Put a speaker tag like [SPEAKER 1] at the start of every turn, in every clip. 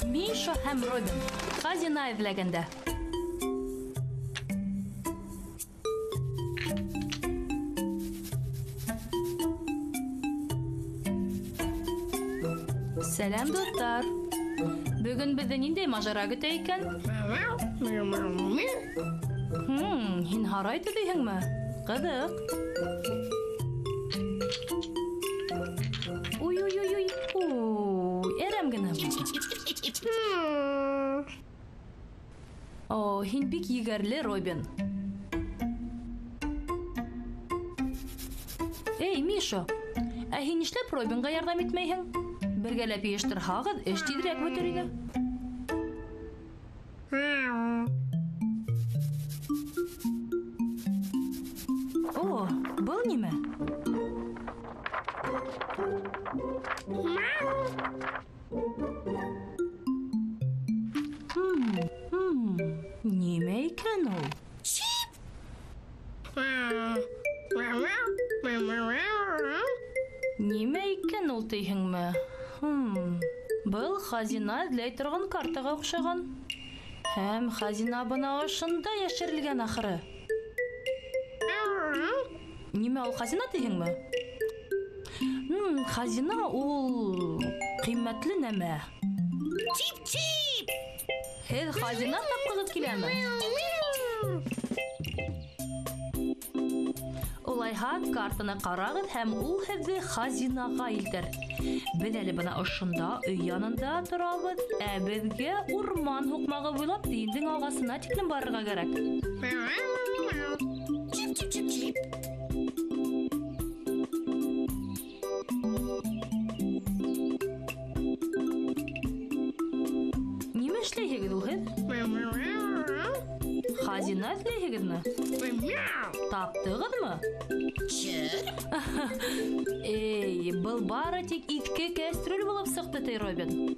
[SPEAKER 1] Миша һәм Робин хазина эҙләгәндә. Сәлам, достар. Бөгөн беҙҙе ниндәй мажара көтә икән? Һин һарай төҙөйһеңме? Ҡыҙыҡ. Уй, әрәм генә булды. Һин бик егәрле, Робин. Эй, Миша, ә һин нишләп Робинға ярҙам итмәйһең? Бергәләп йыйыштырһағыҙ, эш тиҙерәк бөтөр ине. Был нимә? Нимә икән ул? Нимә икән ул тиһеңме? Был хазина эҙләй торған картаға оҡшаған. Һәм хазина бына ошонда йәшерелгән ахыры. Нимә ул хазина тиһеңме? Хазина ул ҡиммәтле нәмә. Һеҙ хазина тапҡығыҙ киләме? Улайһа, картаны ҡарағыҙ һәм ул һеҙҙе хазинаға илтер. Беҙ әле бына ошонда өй янында торабыҙ, ә беҙгә урман һуҡмағы буйлап тейендең ағасына тиклем барырға кәрәк. Нимә эшләйһегеҙ ул һеҙ? Хазина эҙләйһегеҙме? Таптығыҙмы? Эй, был бары тик иҫке кәстрүл булып сыҡты, ти Робин.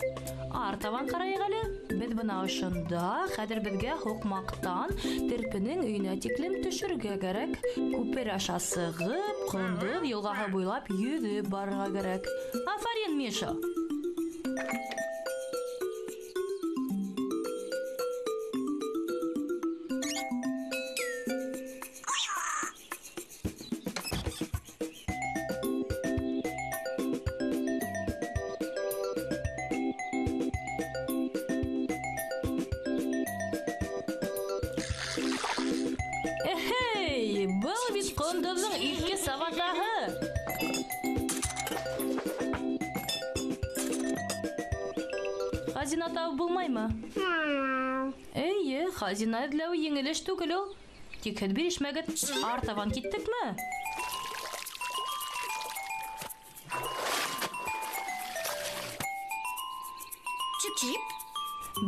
[SPEAKER 1] Артабан ҡарайыҡ әле. Беҙ бына ошонда, хәҙер беҙгә һуҡмаҡтан терпенең өйөнә тиклем төшөргә кәрәк. Күпер аша сығып, Ҡондоҙ йылғаһы буйлап йөҙөп барырға кәрәк. Афарин, Миша! Был бит Ҡондоҙҙоң иҫке сабатаһы. Хазина табып булмаймы? Эйе, хазина эҙләү еңел эш түгел ул. Тик һеҙ бирешмәгеҙ. Артабан киттекме?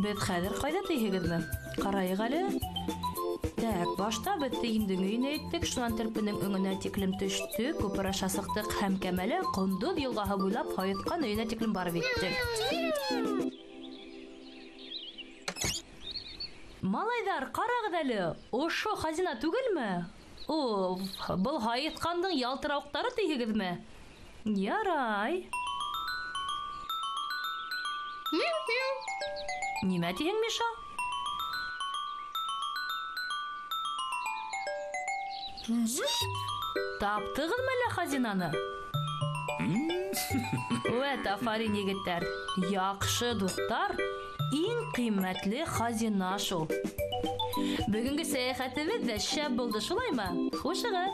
[SPEAKER 1] Беҙ хәҙер ҡайҙа тиһегеҙме? Ҡарайыҡ әле. Башта беҙ тейендең өйөнә еттек, шунан терпенең өңөнә тиклем төштөк, күпер аша сыҡтык һәм кәмәле Ҡондоҙ йылғаһы буйлап һайыҫҡан өйөнә тиклем барып еттек. Малайҙар, ҡарағыҙ әле, ошо хазина түгелме? Был һайыҫҡандың ялтырауыҡтары тиһегеҙме? Ярай. Нимә тиһең, Миша? Таптығыҙмы әле хазинаны? Вәт, афарин, егеттәр. Яҡшы дуҫтар, иң ҡиммәтле хазина шул. Бөгөнгө сәйәхәтебеҙ ҙә шәп булды, шулаймы? Хушығыҙ!